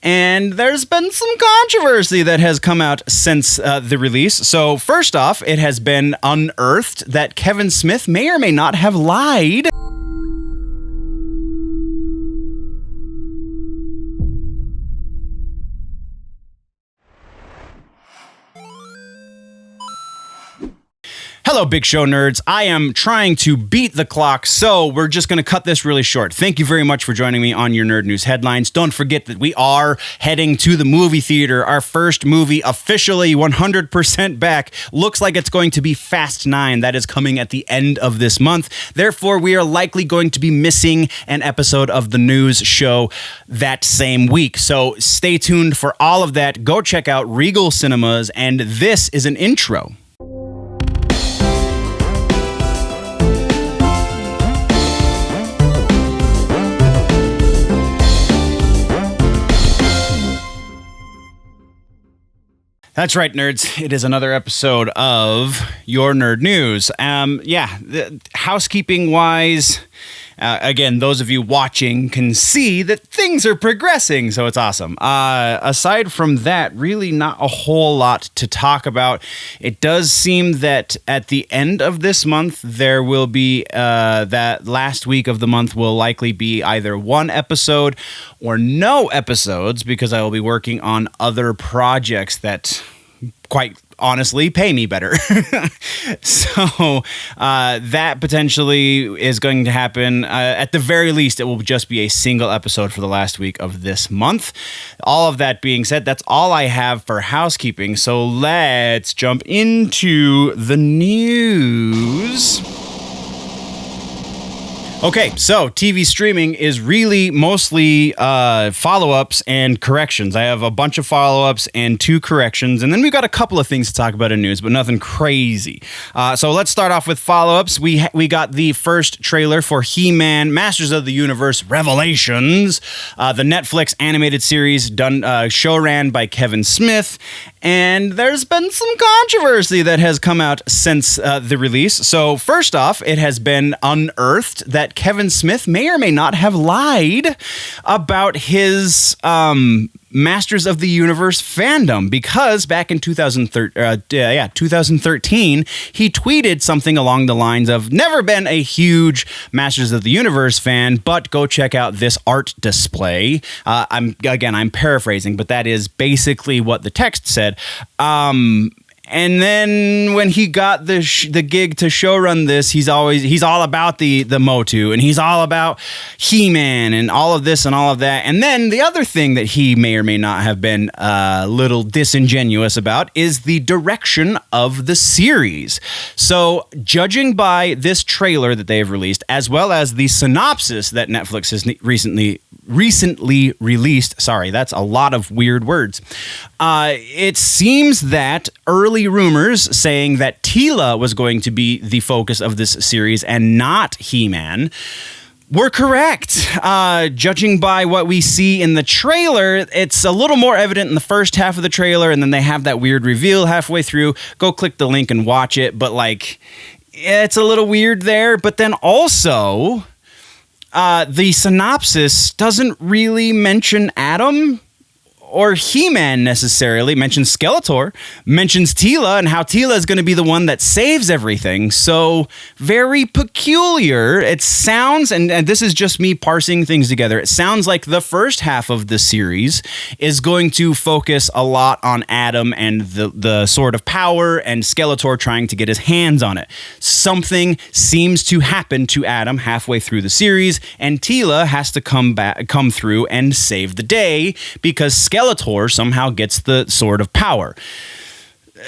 And there's been some controversy that has come out since the release. So first off, it has been unearthed that Kevin Smith may or may not have lied. Hello, Big Show nerds. I am trying to beat the clock, so we're just going to cut this really short. Thank you very much for joining me on your Nerd News headlines. Don't forget that we are heading to the movie theater. Our first movie officially 100% back. Looks like it's going to be Fast 9. That is coming at the end of this month. Therefore, we are likely going to be missing an episode of the news show that same week. So stay tuned for all of that. Go check out Regal Cinemas, and this is an intro. That's right, nerds. It is another episode of Your Nerd News. Housekeeping-wise, again, those of you watching can see that things are progressing, so it's awesome. Aside from that, really not a whole lot to talk about. It does seem that at the end of this month, there will be, that last week of the month will likely be either one episode or no episodes, because I will be working on other projects that, quite honestly, pay me better. So that potentially is going to happen. At the very least, it will just be a single episode for the last week of this month. All of that being said, that's all I have for housekeeping. So let's jump into the news. Okay, so TV streaming is really mostly follow-ups and corrections. I have a bunch of follow-ups and 2 corrections, and then we've got a couple of things to talk about in news, but nothing crazy. So let's start off with follow-ups. We got the first trailer for He-Man Masters of the Universe Revelations, the Netflix animated series done show ran by Kevin Smith, and there's been some controversy that has come out since the release. So first off, it has been unearthed that Kevin Smith may or may not have lied about his Masters of the Universe fandom, because back in 2013, he tweeted something along the lines of, "Never been a huge Masters of the Universe fan, but go check out this art display." I'm paraphrasing, but that is basically what the text said. And then when he got the gig to showrun this, he's all about the Motu, and he's all about He-Man and all of this and all of that. And then the other thing that he may or may not have been a little disingenuous about is the direction of the series. So judging by this trailer that they've released, as well as the synopsis that Netflix has recently released, sorry, that's a lot of weird words. It seems that early rumors saying that Teela was going to be the focus of this series and not He-Man were correct. Judging by what we see in the trailer, it's a little more evident in the first half of the trailer, and then they have that weird reveal halfway through. Go click the link and watch it, but it's a little weird there. But then also, the synopsis doesn't really mention Adam or He-Man necessarily. Mentions Skeletor, mentions Teela, and how Teela is going to be the one that saves everything. So very peculiar. It sounds, and this is just me parsing things together, it sounds like the first half of the series is going to focus a lot on Adam and the Sword of Power, and Skeletor trying to get his hands on it. Something seems to happen to Adam halfway through the series, and Teela has to come through and save the day, because Skeletor somehow gets the Sword of Power.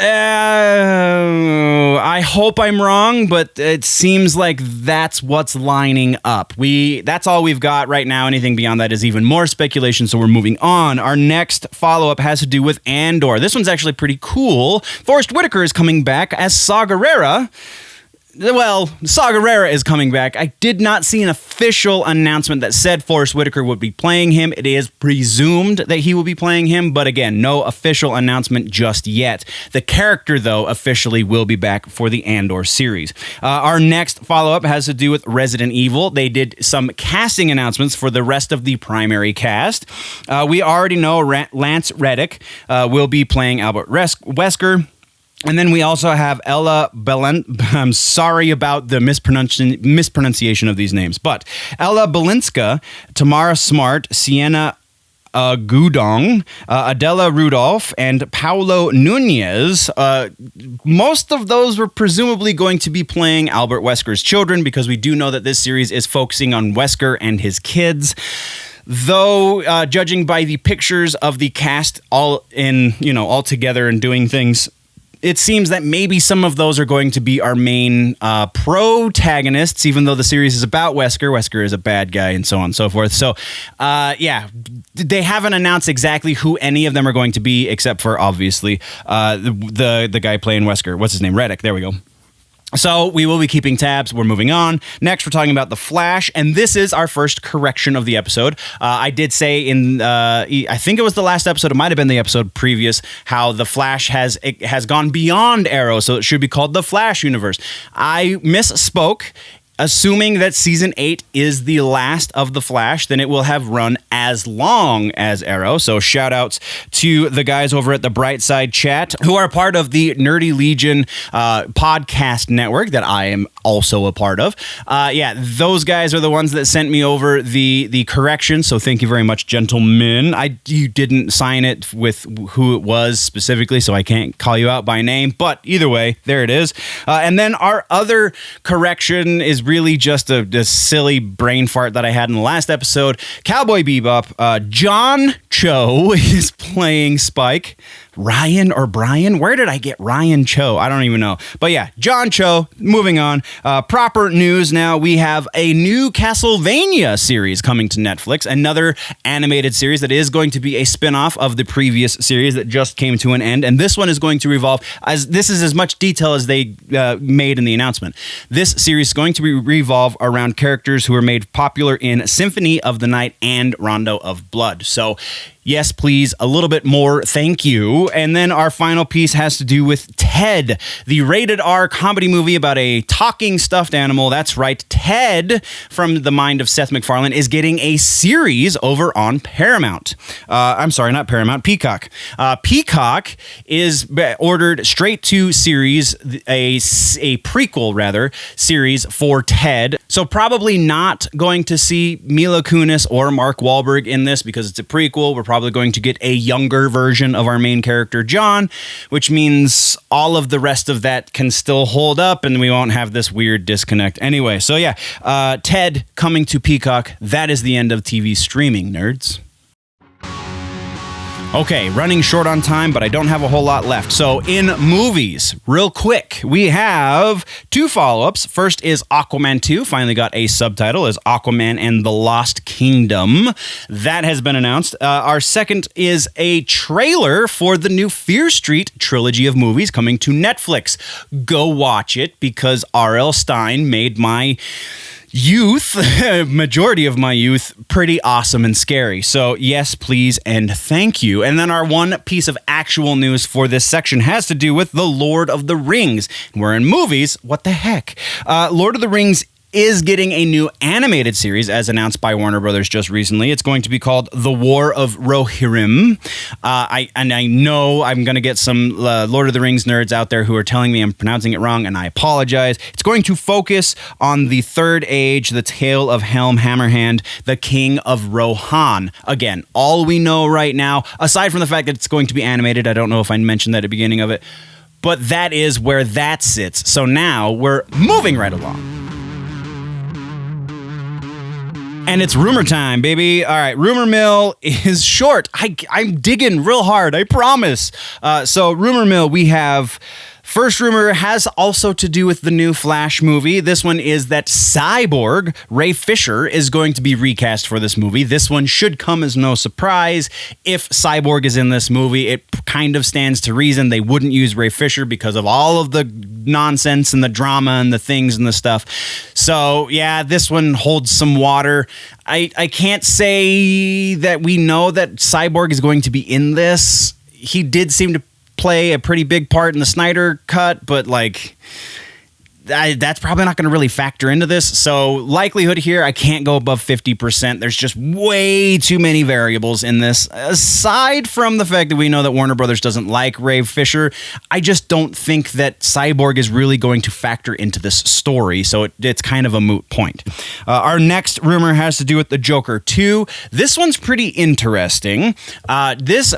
I hope I'm wrong, but it seems like that's what's lining up. That's all we've got right now. Anything beyond that is even more speculation, so we're moving on. Our next follow-up has to do with Andor. This one's actually pretty cool. Forrest Whitaker is coming back as Saw Gerrera. well, Saw Gerrera is coming back. I did not see an official announcement that said Forrest Whitaker would be playing him. It is presumed that he will be playing him, but again, no official announcement just yet. The character, though, officially will be back for the Andor series. Our next follow-up has to do with Resident Evil. They did some casting announcements for the rest of the primary cast. We already know Lance Reddick will be playing Albert Wesker. And then we also have Ella I'm sorry about the mispronunciation of these names, but Ella Balinska, Tamara Smart, Sienna Gudong, Adela Rudolph, and Paulo Nunez. Most of those were presumably going to be playing Albert Wesker's children, because we do know that this series is focusing on Wesker and his kids. Though, judging by the pictures of the cast all together and doing things, it seems that maybe some of those are going to be our main protagonists, even though the series is about Wesker. Wesker is a bad guy, and so on and so forth. So, they haven't announced exactly who any of them are going to be, except for, obviously, the guy playing Wesker. What's his name? Reddick. There we go. So we will be keeping tabs. We're moving on. Next, we're talking about The Flash, and this is our first correction of the episode. I did say in, I think it was the last episode, it might have been the episode previous, how The Flash has gone beyond Arrow, so it should be called The Flash Universe. I misspoke. Assuming that Season 8 is the last of The Flash, then it will have run as long as Arrow. So shout-outs to the guys over at the Brightside Chat, who are part of the Nerdy Legion podcast network that I am also a part of. Those guys are the ones that sent me over the correction, so thank you very much, gentlemen. You didn't sign it with who it was specifically, so I can't call you out by name, but either way, there it is. And then our other correction is really just a silly brain fart that I had in the last episode. Cowboy Bebop, John Cho is playing Spike. Ryan or Brian? Where did I get Ryan Cho? I don't even know. But yeah, John Cho, moving on. Proper news now. We have a new Castlevania series coming to Netflix. Another animated series that is going to be a spin-off of the previous series that just came to an end. And this one is going to revolve, as this is as much detail as they made in the announcement. This series is going to revolve around characters who were made popular in Symphony of the Night and Rondo of Blood. So yes, please, a little bit more. Thank you. And then our final piece has to do with Ted, the rated R comedy movie about a talking stuffed animal. That's right. Ted, from the mind of Seth MacFarlane, is getting a series over on Paramount. I'm sorry, not Paramount, Peacock. Peacock is ordered straight to series, a prequel, rather, series for Ted. So probably not going to see Mila Kunis or Mark Wahlberg in this because it's a prequel. We're probably going to get a younger version of our main character, John, which means all of the rest of that can still hold up and we won't have this weird disconnect. Anyway, so yeah, Ted coming to Peacock. That is the end of TV streaming, nerds. Okay, running short on time, but I don't have a whole lot left. So in movies, real quick, we have two follow-ups. First is Aquaman 2, finally got a subtitle as Aquaman and the Lost Kingdom. That has been announced. Our second is a trailer for the new Fear Street trilogy of movies coming to Netflix. Go watch it because R.L. Stine made my youth, majority of my youth, pretty awesome and scary. So yes, please, and thank you. And then our one piece of actual news for this section has to do with The Lord of the Rings. We're in movies. What the heck? Lord of the Rings is getting a new animated series as announced by Warner Brothers just recently. It's going to be called The War of Rohirrim. I know I'm going to get some Lord of the Rings nerds out there who are telling me I'm pronouncing it wrong, and I apologize. It's going to focus on the Third Age, the tale of Helm Hammerhand, the King of Rohan. Again, all we know right now, aside from the fact that it's going to be animated, I don't know if I mentioned that at the beginning of it, but that is where that sits. So now we're moving right along. And it's rumor time, baby. All right, rumor mill is short. I'm digging real hard, I promise. So rumor mill, we have First rumor has also to do with the new Flash movie. This one is that Cyborg, Ray Fisher, is going to be recast for this movie. This one should come as no surprise. If Cyborg is in this movie, it kind of stands to reason they wouldn't use Ray Fisher because of all of the nonsense and the drama and the things and the stuff. So, yeah, this one holds some water. I can't say that we know that Cyborg is going to be in this. He did seem to play a pretty big part in the Snyder cut, but like that's probably not going to really factor into this. So likelihood here, I can't go above 50%. There's just way too many variables in this. Aside from the fact that we know that Warner Brothers doesn't like Ray Fisher, I just don't think that Cyborg is really going to factor into this story. So it's kind of a moot point. Our next rumor has to do with the Joker 2. This one's pretty interesting. This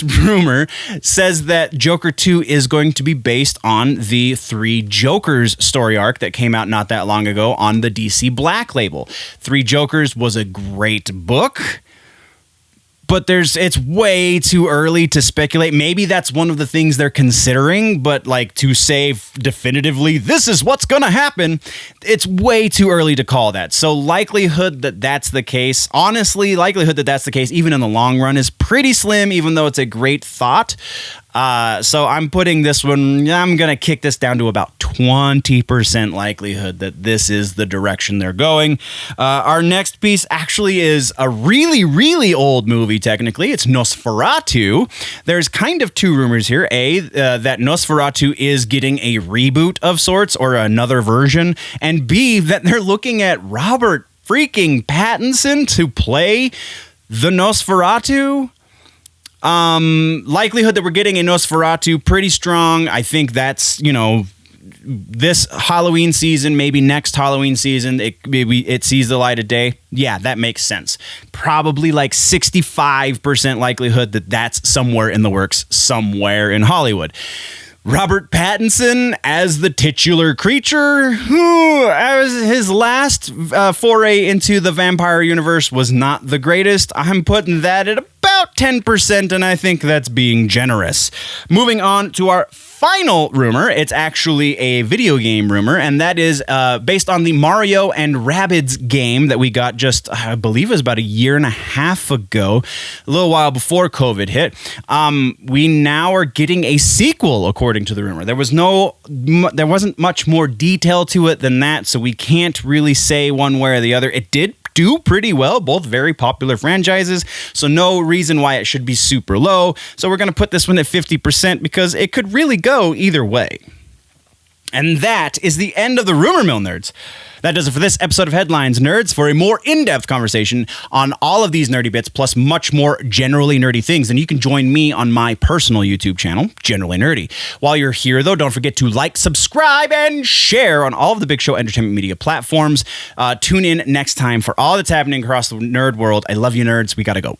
rumor says that Joker 2 is going to be based on the Three Jokers story arc that came out not that long ago on the DC Black label. Three Jokers was a great book, but it's way too early to speculate. Maybe that's one of the things they're considering, but like to say definitively, this is what's going to happen, it's way too early to call that. So likelihood that that's the case, honestly, likelihood that that's the case, even in the long run, is pretty slim, even though it's a great thought. So I'm putting this one, I'm going to kick this down to about 20% likelihood that this is the direction they're going. Our next piece actually is a really, really old movie, technically. It's Nosferatu. There's kind of two rumors here. A, that Nosferatu is getting a reboot of sorts or another version. And B, that they're looking at Robert freaking Pattinson to play the Nosferatu. Likelihood that we're getting a Nosferatu pretty strong. I think that's, this Halloween season, maybe next Halloween season, it sees the light of day. Yeah, that makes sense. Probably like 65% likelihood that that's somewhere in the works, somewhere in Hollywood. Robert Pattinson as the titular creature, his last foray into the vampire universe was not the greatest. I'm putting that at about 10%, and I think that's being generous. Moving on to our final rumor. It's actually a video game rumor, and that is based on the Mario and Rabbids game that we got just, I believe it was about a year and a half ago, a little while before COVID hit. We now are getting a sequel, according to the rumor. There wasn't much more detail to it than that, so we can't really say one way or the other. It did do pretty well, both very popular franchises, so no reason why it should be super low. So we're going to put this one at 50% because it could really go either way. And that is the end of the Rumor Mill, nerds. That does it for this episode of Headlines Nerds. For a more in-depth conversation on all of these nerdy bits, plus much more generally nerdy things, then you can join me on my personal YouTube channel, Generally Nerdy. While you're here, though, don't forget to like, subscribe, and share on all of the Big Show Entertainment Media platforms. Tune in next time for all that's happening across the nerd world. I love you, nerds. We gotta go.